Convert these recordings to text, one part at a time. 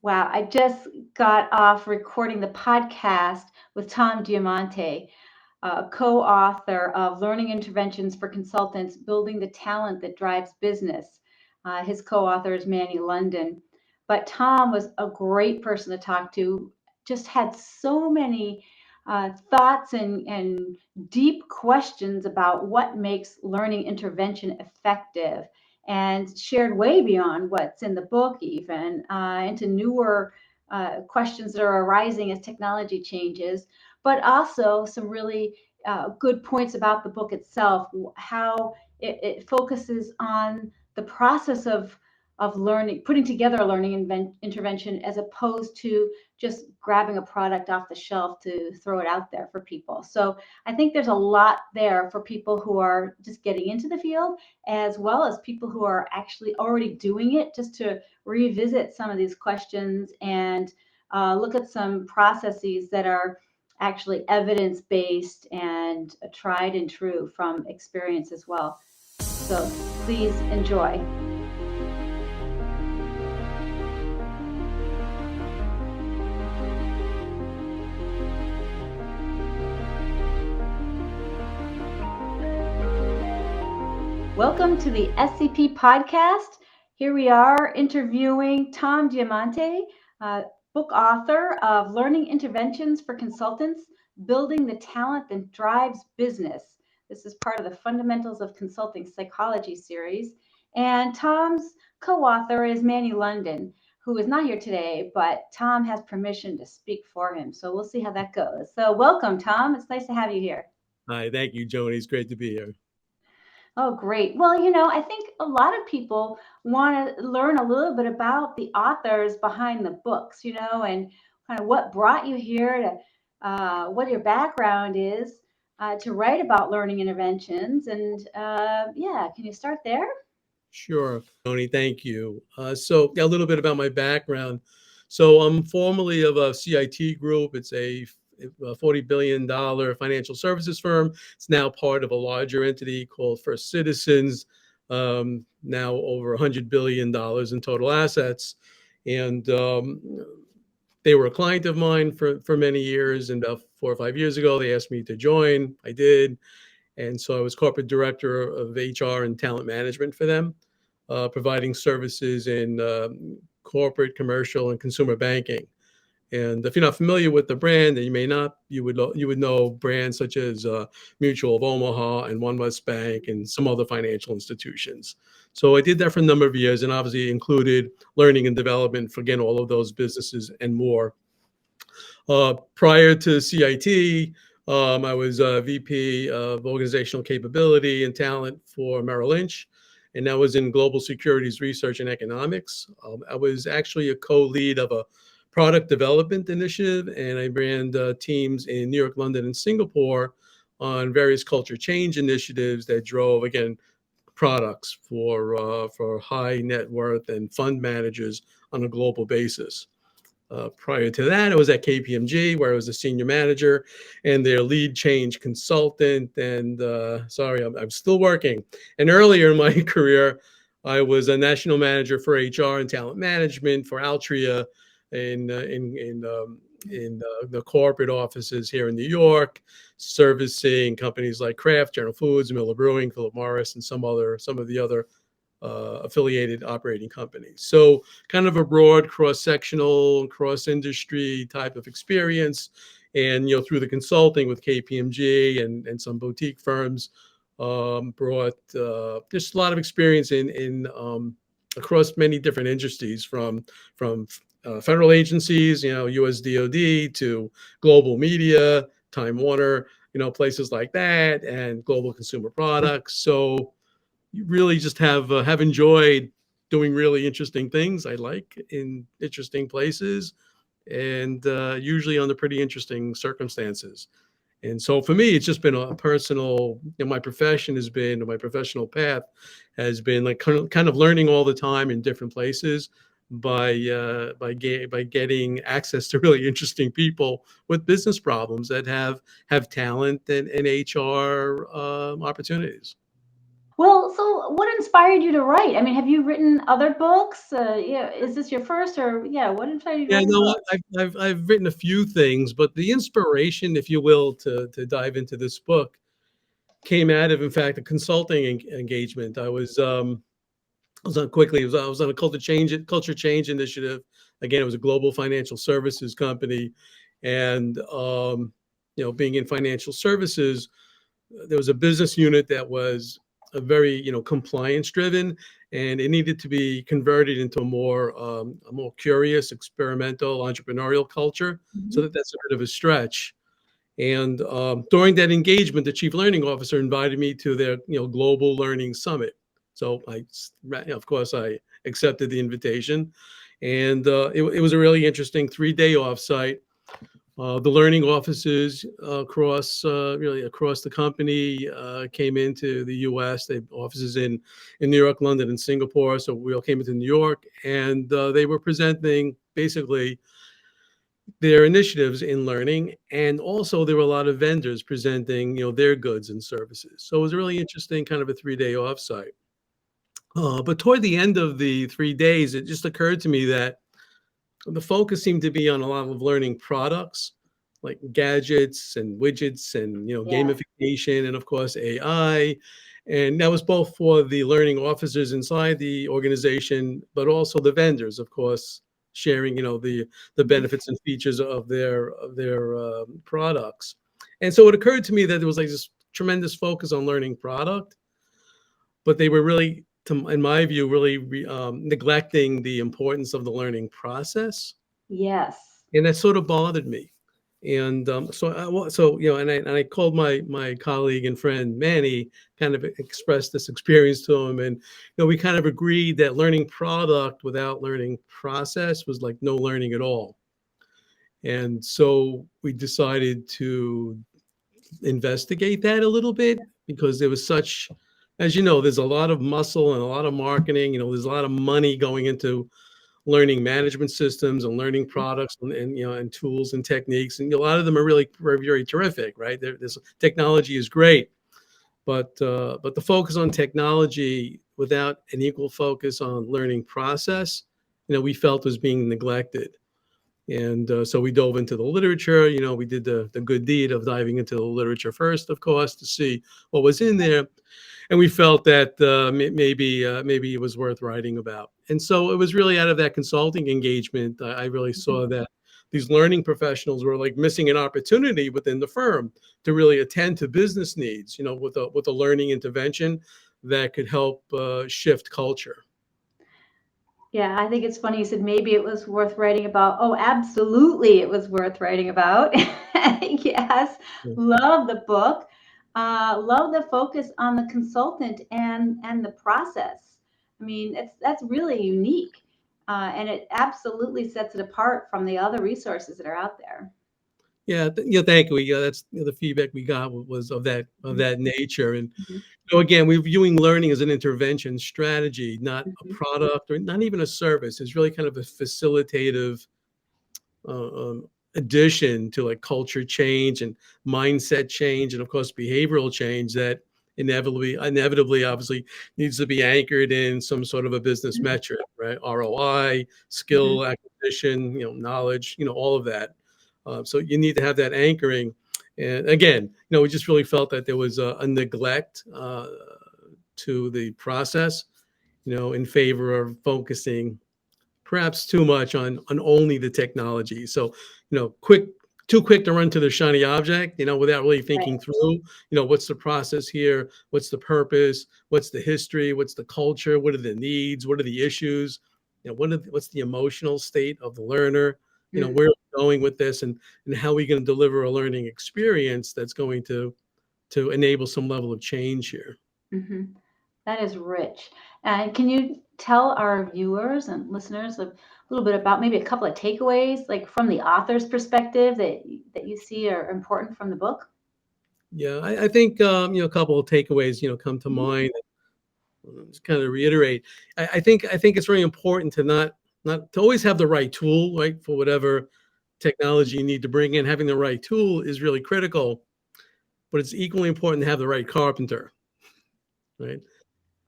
Wow, I just got off recording the podcast with Tom Diamante, co-author of Learning Interventions for Consultants, Building the Talent That Drives Business. His co-author is Manny London. But Tom was a great person to talk to, just had so many thoughts and deep questions about what makes learning intervention effective and shared way beyond what's in the book, even into newer questions that are arising as technology changes, but also some really good points about the book itself, how it focuses on the process of learning, putting together a learning intervention as opposed to just grabbing a product off the shelf to throw it out there for people. So I think there's a lot there for people who are just getting into the field, as well as people who are actually already doing it, just to revisit some of these questions and look at some processes that are actually evidence-based and tried and true from experience as well. So please enjoy. Welcome to the SCP podcast. Here we are interviewing Tom Diamante, book author of Learning Interventions for Consultants, Building the Talent That Drives Business. This is part of the Fundamentals of Consulting Psychology series. And Tom's co-author is Manny London, who is not here today, but Tom has permission to speak for him. So we'll see how that goes. So welcome, Tom. It's nice to have you here. Hi, thank you, Joanie. It's great to be here. Oh, great. Well, I think a lot of people want to learn a little bit about the authors behind the books, and kind of what brought you here to what your background is to write about learning interventions. And yeah, can you start there? Sure, Joanie, thank you. So a little bit about my background. So I'm formerly of a CIT Group. It's a $40 billion financial services firm. It's now part of a larger entity called First Citizens, now over $100 billion in total assets. And they were a client of mine for many years. And about 4 or 5 years ago, they asked me to join. I did. And so I was corporate director of HR and talent management for them, providing services in corporate, commercial, and consumer banking. And if you're not familiar with the brand, and you may not, you would know brands such as Mutual of Omaha and One West Bank and some other financial institutions. So I did that for a number of years, and obviously included learning and development for, again, all of those businesses and more. Prior to CIT, I was VP of Organizational Capability and Talent for Merrill Lynch, and that was in Global Securities Research and Economics. I was actually a co-lead of a product development initiative, and I ran teams in New York, London, and Singapore on various culture change initiatives that drove, again, products for high net worth and fund managers on a global basis. Prior to that, I was at KPMG, where I was a senior manager and their lead change consultant. And sorry, I'm still working. And earlier in my career, I was a national manager for HR and talent management for Altria in the corporate offices here in New York, servicing companies like Kraft, General Foods, Miller Brewing, Philip Morris, and some of the other affiliated operating companies. So kind of a broad cross-sectional, cross-industry type of experience. And, through the consulting with KPMG and some boutique firms, brought just a lot of experience in across many different industries, from federal agencies, US DOD, to global media, Time Warner, places like that, and global consumer products. So you really just have enjoyed doing really interesting things I like in interesting places, and usually under pretty interesting circumstances. And so for me, it's just been a personal, my professional path has been like kind of learning all the time in different places by getting access to really interesting people with business problems that have talent and HR opportunities. Well, so what inspired you to write? I mean, have you written other books? Yeah, is this your first, or yeah, what inspired you to Yeah, write a no, book? I've written a few things, but the inspiration, if you will, to dive into this book came out of, in fact, a consulting engagement. I was on quickly. I was on a culture change initiative. Again, it was a global financial services company, and being in financial services, there was a business unit that was a very compliance driven, and it needed to be converted into a more curious, experimental, entrepreneurial culture. So Mhm. that's a bit of a stretch. And during that engagement, the chief learning officer invited me to their global learning summit. So of course, I accepted the invitation, and it was a really interesting 3 day offsite. The learning offices really across the company came into the U.S. They have offices in New York, London, and Singapore. So we all came into New York, and they were presenting basically their initiatives in learning, and also there were a lot of vendors presenting their goods and services. So it was a really interesting kind of a 3 day offsite. But toward the end of the 3 days, it just occurred to me that the focus seemed to be on a lot of learning products like gadgets and widgets and Yeah. gamification and of course AI. And that was both for the learning officers inside the organization, but also the vendors, of course, sharing the Mhm. benefits and features of their products. And so it occurred to me that there was like this tremendous focus on learning product, but they were really, in my view, really neglecting the importance of the learning process, Yes. and that sort of bothered me. And and I called my colleague and friend Manny, kind of expressed this experience to him, and we kind of agreed that learning product without learning process was like no learning at all. And so we decided to investigate that a little bit, because there was such, as you know, there's a lot of muscle and a lot of marketing. There's a lot of money going into learning management systems and learning products and tools and techniques, and a lot of them are really very, very terrific, right? This technology is great, but the focus on technology without an equal focus on learning process, we felt was being neglected. And so we dove into the literature. We did the good deed of diving into the literature first, of course, to see what was in there, and we felt that maybe it was worth writing about. And so it was really out of that consulting engagement, I really Mhm. saw that these learning professionals were like missing an opportunity within the firm to really attend to business needs, with a learning intervention that could help shift culture. Yeah, I think it's funny you said maybe it was worth writing about. Oh, absolutely, it was worth writing about. Yes, Yeah. love the book. Love the focus on the consultant and the process. I mean, that's really unique, and it absolutely sets it apart from the other resources that are out there. Yeah, thank you. Yeah, that's the feedback we got was of Mhm, that nature. And mhm, again, we're viewing learning as an intervention strategy, not a mhm, product or not even a service. It's really kind of a facilitative addition to like culture change and mindset change, and of course behavioral change that inevitably, obviously needs to be anchored in some sort of a business mhm, metric, right? ROI, mhm. skill acquisition, knowledge, all of that. So you need to have that anchoring. And again, we just really felt that there was a neglect to the process, in favor of focusing perhaps too much on only the technology. So, too quick to run to the shiny object, without really Right. thinking through, what's the process here? What's the purpose? What's the history? What's the culture? What are the needs? What are the issues? What's the emotional state of the learner? Mm, Where are we going with this, and how are we going to deliver a learning experience that's going to enable some level of change here? mhm. That is rich. And can you tell our viewers and listeners a little bit about maybe a couple of takeaways, like from the author's perspective, that you see are important from the book? Yeah, I think a couple of takeaways come to Mhm, mind. Just kind of reiterate, I think it's very important to not to always have the right tool, right, for whatever technology you need to bring in. Having the right tool is really critical, but it's equally important to have the right carpenter, right?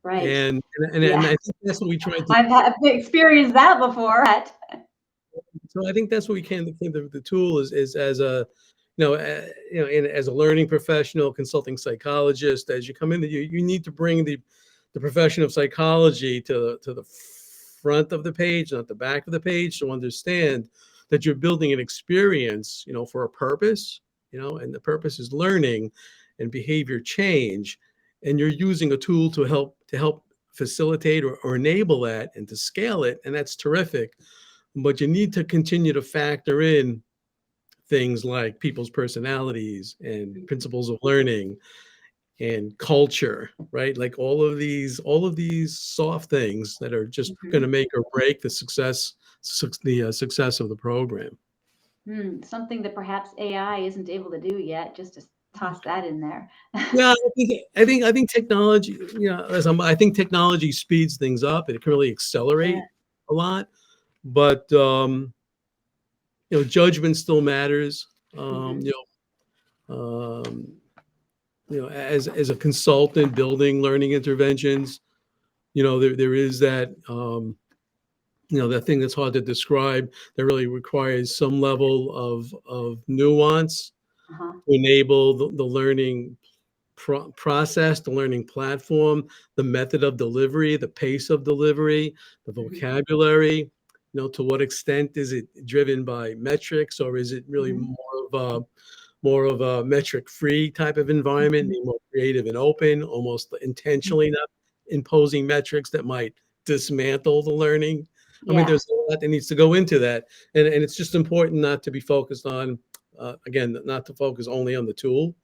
Right. And Yeah. I think that's what we try to. I've experienced that before. So I think that's what we can. The tool is as a, as a learning professional, consulting psychologist. As you come in, you need to bring the profession of psychology to the front of the page, not the back of the page, to understand that you're building an experience, for a purpose, and the purpose is learning and behavior change, and you're using a tool to help facilitate or enable that and to scale it, and that's terrific. But you need to continue to factor in things like people's personalities and principles of learning and culture, right? Like all of these soft things that are just going Mhm. to make or break the success of the program. Something that perhaps AI isn't able to do yet, just to toss that in there. Yeah, I think technology, I think technology speeds things up and it can really Yeah. accelerate a lot, but judgment still matters. Um, Mhm. you um, as a consultant building learning interventions, there is that thing that's hard to describe that really requires some level of nuance Uh-huh. to enable the learning process, the learning platform, the method of delivery, the pace of delivery, the Mhm. vocabulary. To what extent is it driven by metrics, or is it really Mhm. more of a metric-free type of environment, Mhm. being more creative and open, almost Mhm. intentionally not imposing metrics that might dismantle the learning. I mean, Yeah. there's a lot that needs to go into that, and it's just important not to be focused on, again, not to focus only on the tool,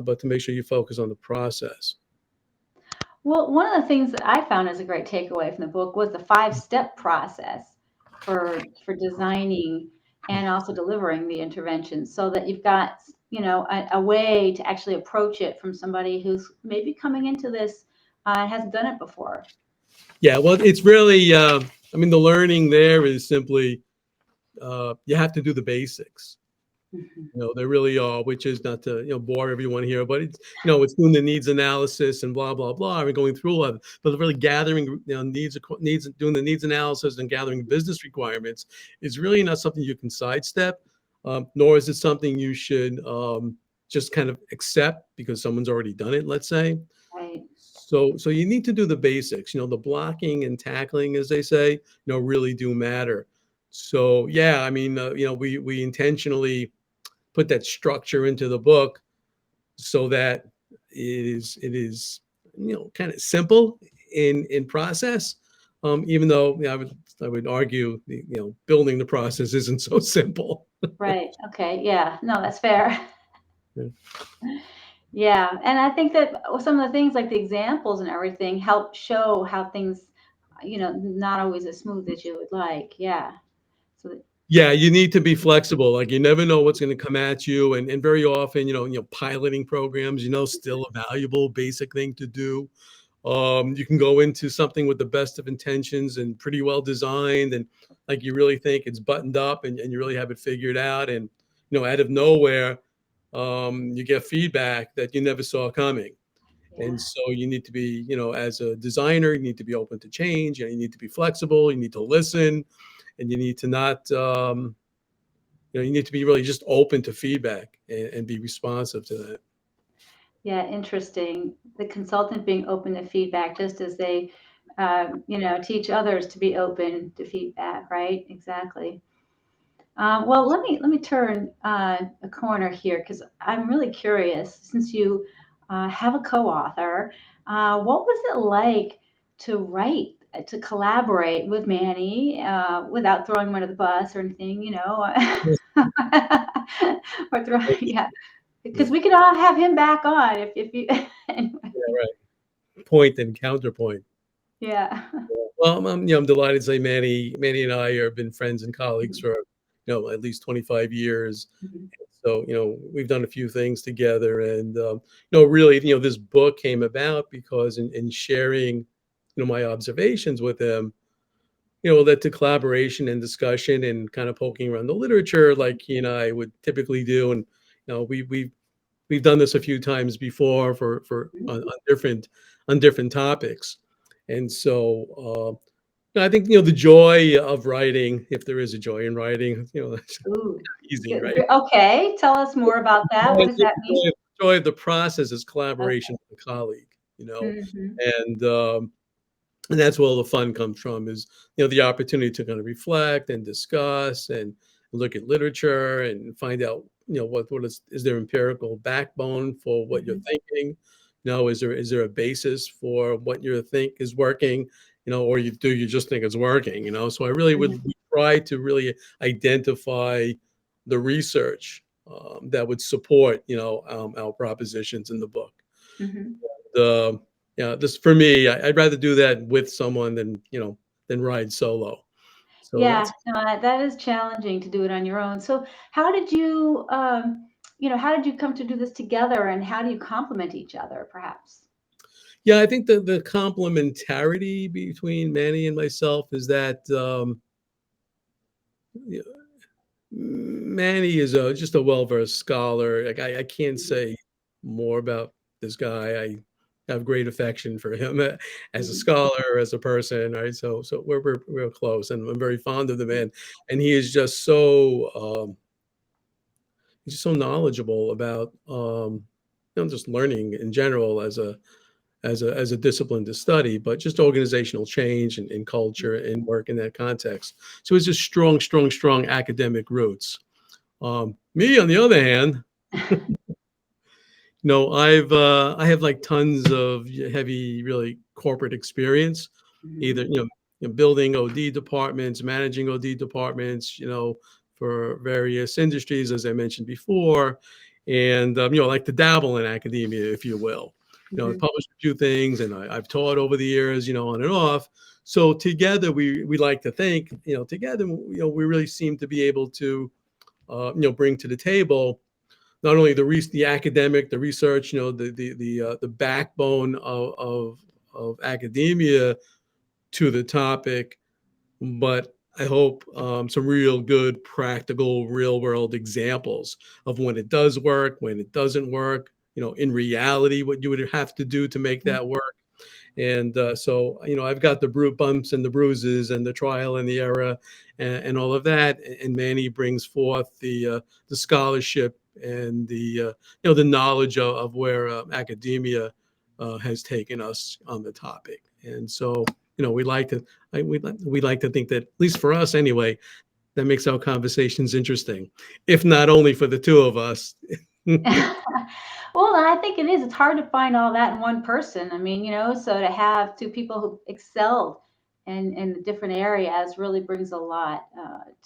but to make sure you focus on the process. Well, one of the things that I found as a great takeaway from the book was the five-step process for designing and also delivering the interventions, so that you've got, a way to actually approach it from somebody who's maybe coming into this and hasn't done it before. Yeah, well, it's really, I mean, the learning there is simply you have to do the basics. Mhm. There really are, which is not to bore everyone here, but it's doing the needs analysis and blah blah blah, and going through all of it. But really gathering needs, doing the needs analysis and gathering business requirements is really not something you can sidestep, nor is it something you should just kind of accept because someone's already done it. Let's say. Right. So you need to do the basics. The blocking and tackling, as they say, really do matter. So yeah, I mean, we intentionally put that structure into the book so that it is kind of simple in process. Even though I would argue building the process isn't so simple. Right. Okay. Yeah. No, that's fair. Yeah. Yeah. And I think that some of the things like the examples and everything help show how things, not always as smooth as you would like. Yeah. So, Yeah, you need to be flexible. Like you never know what's going to come at you, and very often, piloting programs, still a valuable basic thing to do. You can go into something with the best of intentions and pretty well designed, and like you really think it's buttoned up, and you really have it figured out, and out of nowhere, you get feedback that you never saw coming. And yeah. so you need to be, as a designer, you need to be open to change, and you need to be flexible. You need to listen, and you need to not, you need to be really just open to feedback and be responsive to that. Yeah, interesting. The consultant being open to feedback, just as they, teach others to be open to feedback, right? Exactly. Well, let me turn a corner here because I'm really curious. Since you have a co-author, what was it like to write, to collaborate with Manny without throwing him under the bus or anything, or throwing, yeah, Yeah, because we could all have him back on if you. Anyway, right. Point and counterpoint. yeah. Well, I'm delighted to say Manny and I have been friends and colleagues for, at least 25 years. Mhm. So, we've done a few things together, and really, this book came about because in sharing, my observations with him, led to collaboration and discussion and kind of poking around the literature, like he and I would typically do, and we've done this a few times before for on different on different topics. And so I think the joy of writing, if there is a joy in writing, that's Ooh. easy, right? Okay, tell us more about that. What does that mean? The joy of the process is Okay. collaboration with a colleague, Mhm. and and that's where all the fun comes from is the opportunity to kind of reflect and discuss and look at literature and find out what is there empirical backbone for what you're Mhm. thinking. Is there a basis for what you think is working, or you just think it's working. So I really would Mhm. try to really identify the research that would support our propositions in the book. Mhm. The this for me, I'd rather do that with someone than ride solo. So Yeah, that's no, that is challenging to do it on your own. So, how did you, how did you come to do this together, and how do you complement each other, perhaps? yeah. I think the complementarity between Manny and myself is that yeah, Manny is just a well versed scholar. Like I can't Mhm. say more about this guy. I have great affection for him as a Mhm. scholar, as a person. Right, so we're real close, and I'm very fond of the man. And he is just so he's just so knowledgeable about just learning in general as a discipline to study, but just organizational change and culture and work in that context. So it's just strong academic roots. Me, on the other hand, I have like tons of heavy, really corporate experience, either Mhm. building OD departments, managing OD departments, for various industries, as I mentioned before, and like to dabble in academia, if you will. I've Mhm. published a few things, and I've taught over the years, on and off. So together, we like to think, together, we really seem to be able to, bring to the table not only the academic, the research, the backbone of academia to the topic, but I hope some real good, practical, real world examples of when it does work, when it doesn't work. In reality, what you would have to do to make Mhm. that work. And so, I've got the bumps and the bruises and the trial and the error and all of that. And Manny brings forth the scholarship and the knowledge of where academia has taken us on the topic. And so, we like to we like to think that, at least for us anyway, that makes our conversations interesting, if not only for the two of us. Well, I think it is. It's hard to find all that in one person. I mean, so to have two people who excelled in the different areas really brings a lot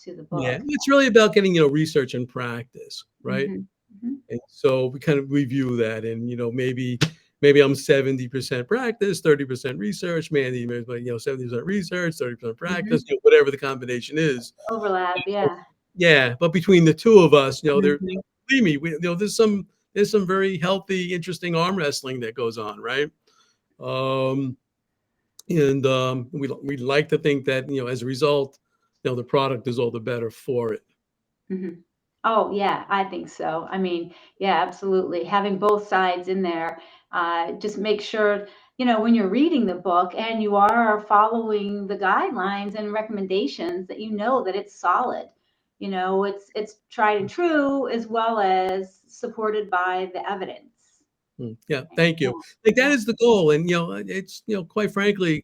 to the Yeah, book. it's really about getting research and practice, right? Hmm. Hmm. And so we kind of review that, and maybe I'm 70% practice, 30% research. Mandy, 70% research, 30% practice, Hmm. whatever the combination is. Overlap, yeah. Yeah, but between the two of us, Hmm. believe me, there's some very healthy, interesting arm wrestling that goes on, right? Um, and we like to think that as a result, the product is all the better for it. Hmm. Oh, yeah, I think so. I mean, yeah, absolutely. Having both sides in there, just make sure, when you're reading the book and you are following the guidelines and recommendations that that it's solid. It's tried and true as well as supported by the evidence. Yeah, thank you. Yeah, Like that yeah. is the goal, and it's quite frankly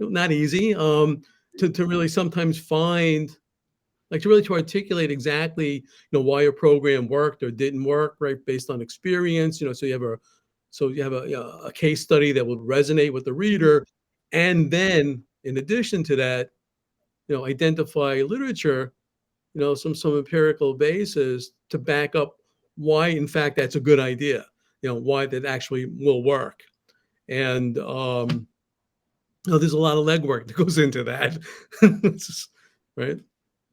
not easy to really sometimes find like to articulate exactly why a program worked or didn't work, right, based on experience. So you have a case study that would resonate with the reader, and then in addition to that, identify literature, some empirical basis to back up why in fact that's a good idea, why that actually will work. And there's a lot of legwork that goes into that. Right.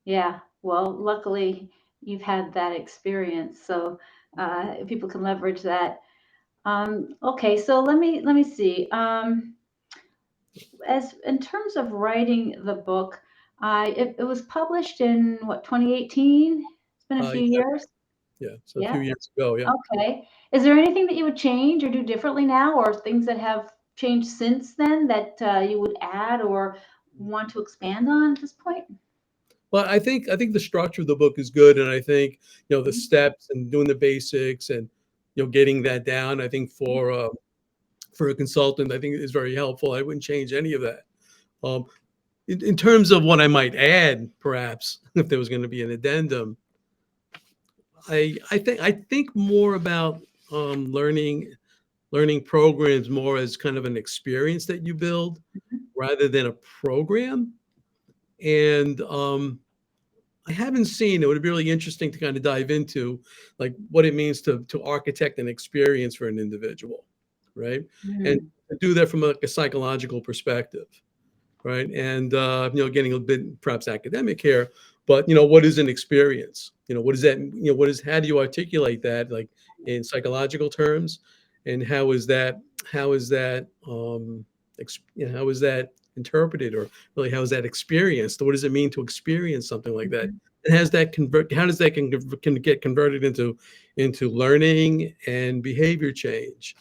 Yeah. Well, luckily you've had that experience, so people can leverage that. Okay, so let me see. As in terms of writing the book, it was published in what, 2018? It's been a few Yeah, years. yeah. So a Yeah. few years ago, yeah. Okay. Is there anything that you would change or do differently now, or things that have changed since then that you would add or want to expand on at this point? Well, I think the structure of the book is good, and I think the steps and doing the basics and getting that down. I think for a consultant, I think is very helpful. I wouldn't change any of that. Um, in terms of what I might add, perhaps if there was going to be an addendum, I think more about learning programs more as kind of an experience that you build rather than a program. And I haven't seen, it would be really interesting to kind of dive into like what it means to architect an experience for an individual, right? And Mm. to do that from a psychological perspective, right? And getting a bit perhaps academic here, but what is an experience? What is that? What is how do you articulate that like in psychological terms? And how is that interpreted, or really how is that experienced? What does it mean to experience something like that? Mhm. And has that convert? How does that can get converted into learning and behavior change?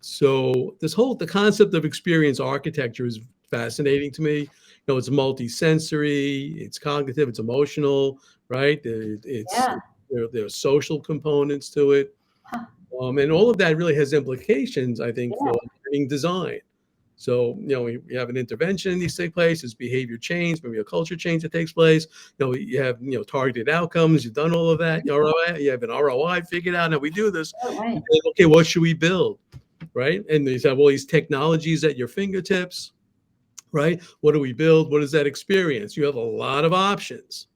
So the concept of experience architecture is fascinating to me. It's multi-sensory, it's cognitive, it's emotional, right? Yeah. There are social components to it, Huh. and all of that really has implications, I think, Yeah. for learning design. So, we have an intervention in these take place, there's behavior change, maybe a culture change that takes place. You have, targeted outcomes, you've done all of that, ROI, you have an ROI figured out how we do this. Oh, right. And then, okay, what should we build? Right? And you have all these technologies at your fingertips, right? What do we build? What is that experience? You have a lot of options.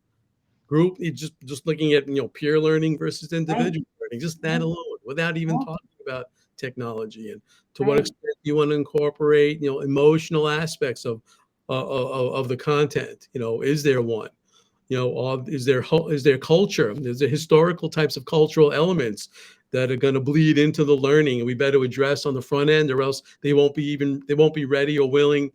Group, just looking at peer learning versus Right. individual learning, just that Yeah. alone, without even Yeah. talking about technology and to what Right. extent you want to incorporate emotional aspects of the content. Is there one? Is there culture? Is there historical types of cultural elements that are going to bleed into the learning, and we better address on the front end, or else they won't be ready or willing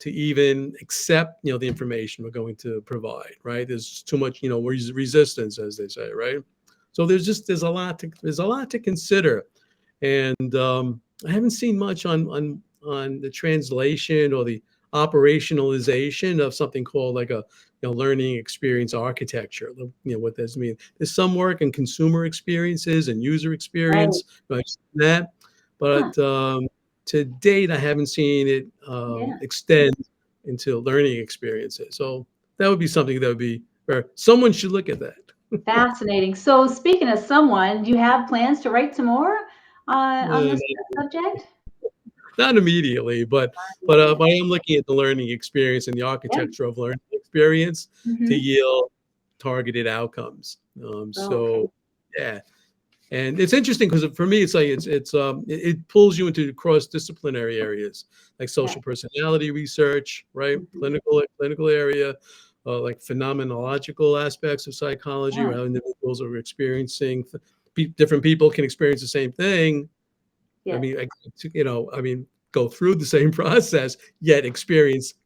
to even accept the information we're going to provide. Right? There's too much resistance, as they say. Right? So there's a lot to consider, and I haven't seen much on the translation or the operationalization of something called like a learning experience architecture. What does mean? There's some work in consumer experiences and user Right. experience, right? That, Huh. but to date, I haven't seen it Yeah. extend into learning experiences. So that would be something that would be where someone should look at that. Fascinating. So, speaking of someone, do you have plans to write some more on Uh, this subject? Not immediately, but I am looking at the learning experience and the Yeah. architecture of learning experience to Hmm. yield targeted outcomes. Oh, okay. So yeah, and it's interesting because for me, it's like it pulls you into cross-disciplinary areas like Yeah. social personality research, right? Mhm. Clinical area, like phenomenological aspects of psychology, Yeah. where how individuals are experiencing different people can experience the same thing. I Yes. mean, I mean, go through the same process, yet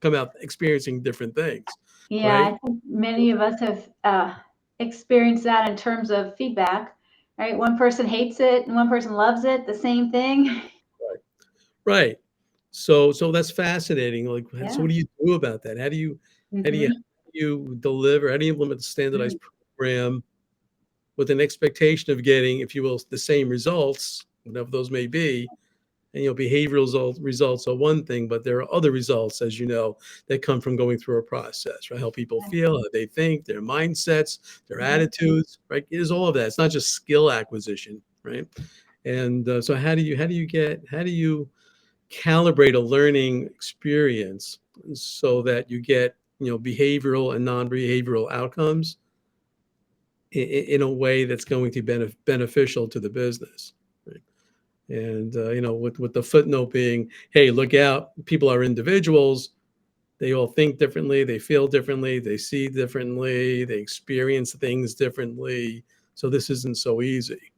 come out experiencing different things, Yeah, right? I think many of us have experienced that in terms of feedback, right? One person hates it and one person loves it, the same thing. Right. Right. So that's fascinating. Like, so Yeah. what do you do about that? How Hmm. do you deliver? How do you implement a Mm. standardized program with an expectation of getting, if you will, the same results, whatever those may be? And behavioral results are one thing, but there are other results, as you know, that come from going through a process, right? How people feel, how they think, their mindsets, their Yeah. attitudes, right? It is all of that. It's not just skill acquisition, right? And so how do you calibrate a learning experience so that you get behavioral and non-behavioral outcomes in a way that's going to be beneficial to the business, right? And with the footnote being, hey, look out, people are individuals, they all think differently, they feel differently, they see differently, they experience things differently, so this isn't so easy,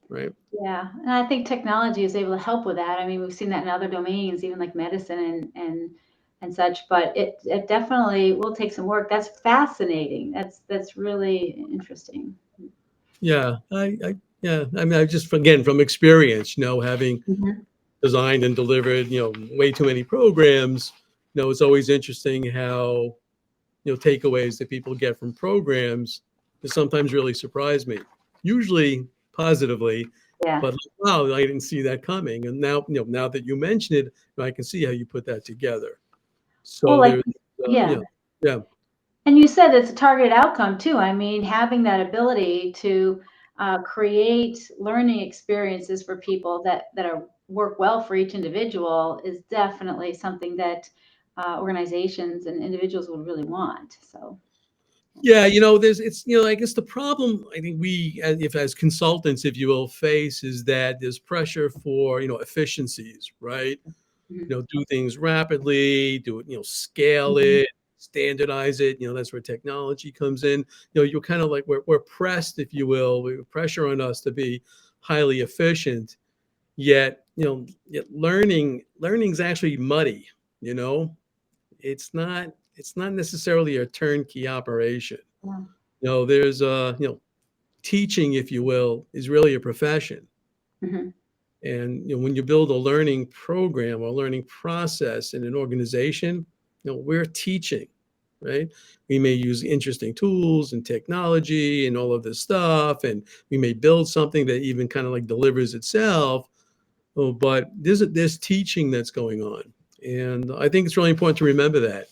right? Yeah. And I think technology is able to help with that. I mean, we've seen that in other domains, even like medicine and such, but it definitely will take some work. That's fascinating. That's really interesting. Yeah, I yeah, I mean, I just again from experience, having Mhm. designed and delivered, way too many programs. It's always interesting how, takeaways that people get from programs that sometimes really surprise me, usually positively, Yeah. but wow, I didn't see that coming. And now, now that you mention it, I can see how you put that together. Well, So like, there's, yeah. yeah, And you said it's a targeted outcome too. I mean, having that ability to create learning experiences for people that are work well for each individual is definitely something that organizations and individuals would really want. So, yeah, I guess the problem I think we, as consultants, if you will, face is that there's pressure for, efficiencies, right? mhm, Do things rapidly, do it, scale mhm, it, standardize it. That's where technology comes in. You're kind of like we're pressed, if you will, we have pressure on us to be highly efficient. Yet, yet learning's actually muddy. You know, it's not necessarily a turnkey operation. yeah, There's teaching, if you will, is really a profession. mhm, And when you build a learning program or learning process in an organization, we're teaching, right? We may use interesting tools and technology and all of this stuff, and we may build something that even kind of like delivers itself. But there's teaching that's going on, and I think it's really important to remember that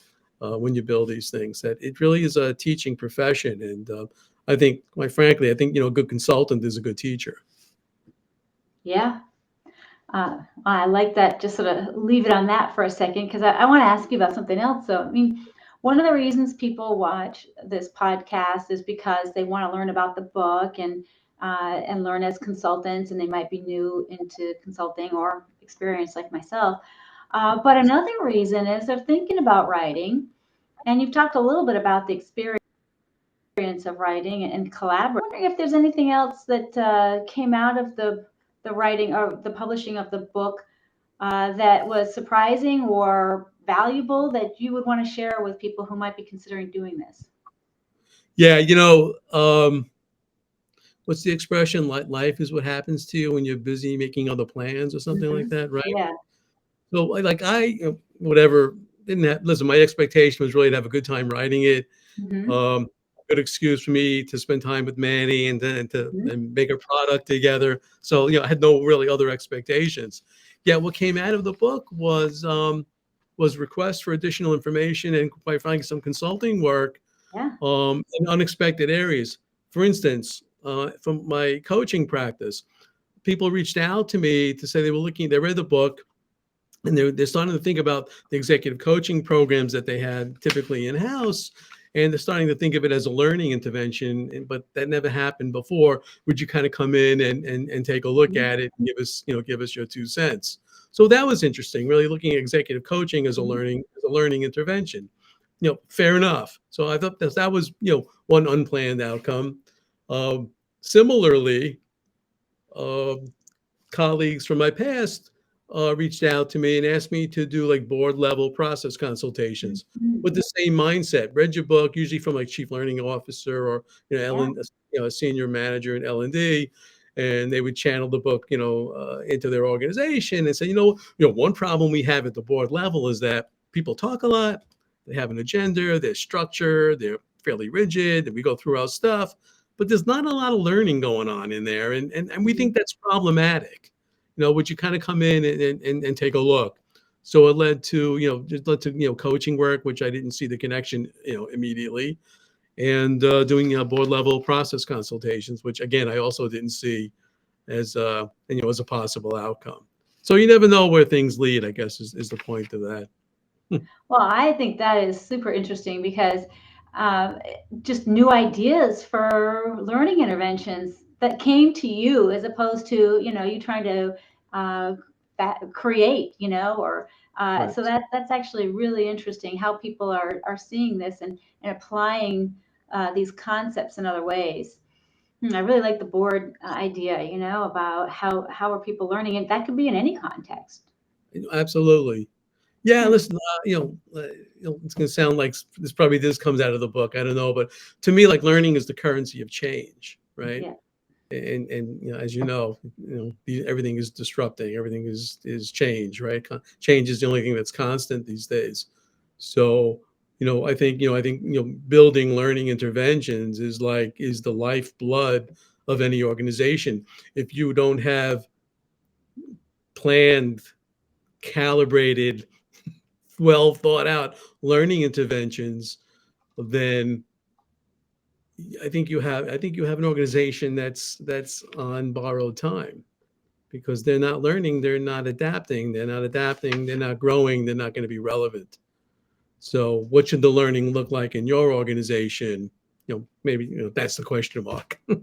when you build these things, that it really is a teaching profession. And I think, quite frankly, I think a good consultant is a good teacher. yeah. I like that. Just sort of leave it on that for a second because I want to ask you about something else. So, I mean, one of the reasons people watch this podcast is because they want to learn about the book and learn as consultants, and they might be new into consulting or experienced like myself. But another reason is they're thinking about writing, and you've talked a little bit about the experience of writing and collaborating. I'm wondering if there's anything else that came out of the writing or the publishing of the book that was surprising or valuable that you would want to share with people who might be considering doing this? Yeah, what's the expression? Life is what happens to you when you're busy making other plans or something like Hmm. that, right? Yeah. So, whatever, didn't have, listen, my expectation was really to have a good time writing it. Hmm. Um, Good excuse for me to spend time with Manny and then to Hmm. and make a product together. So, I had no really other expectations. Yeah, what came out of the book was requests for additional information and, quite frankly, some consulting work Yeah. in unexpected areas. For instance, from my coaching practice, people reached out to me to say they read the book, and they're starting to think about the executive coaching programs that they had typically in house, and they're starting to think of it as a learning intervention. But that never happened before. Would you kind of come in and take a look Mhm. at it and give us your 2 cents? So that was interesting. Really looking at executive coaching as a Mhm. learning intervention. Fair enough. So I thought that was one unplanned outcome. Um, Similarly, um, colleagues from my past reached out to me and asked me to do like board level process consultations Mhm. with the same mindset. Read your book, usually from like chief learning officer or Yeah. A senior manager in L&D, and they would channel the book into their organization and say, one problem we have at the board level is that people talk a lot, they have an agenda, they're structured, they're fairly rigid, and we go through our stuff, but there's not a lot of learning going on in there, and we Mhm. think that's problematic. Would you kind of come in and take a look? So it led to coaching work, which I didn't see the connection immediately, and doing board level process consultations, which again I also didn't see as a possible outcome. So you never know where things lead, I guess is the point of that. Well, I think that is super interesting because uh, just new ideas for learning interventions that came to you as opposed to, you trying to uh, create, or Right. so that's actually really interesting how people are seeing this and applying these concepts in other ways. I really like the board idea, about how are people learning, and that could be in any context. Absolutely. Yeah, Hmm. listen, it's going to sound like this comes out of the book. I don't know, but to me, like learning is the currency of change, right? Yeah. and as everything is disrupting, everything is change, right? Change is the only thing that's constant these days. So I think building learning interventions is the lifeblood of any organization. If you don't have planned, calibrated, well thought out learning interventions, then I think you have an organization that's on borrowed time, because they're not learning, they're not adapting, they're not growing, they're not going to be relevant. So what should the learning look like in your organization? Maybe that's the question mark. Right.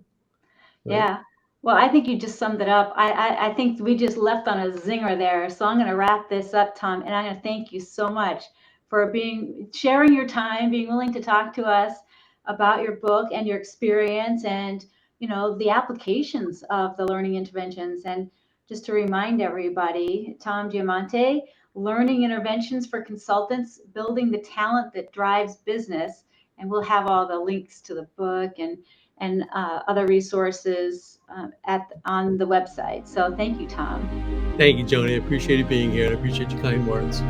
Yeah. Well, I think you just summed it up. I think we just left on a zinger there. So I'm going to wrap this up, Tom, and I'm going to thank you so much for sharing your time, being willing to talk to us about your book and your experience and, the applications of the learning interventions. And just to remind everybody, Tom Diamante, Learning Interventions for Consultants, Building the Talent that Drives Business. And we'll have all the links to the book and other resources on the website. So thank you, Tom. Thank you, Joanie. I appreciate you being here, and I appreciate your kind words.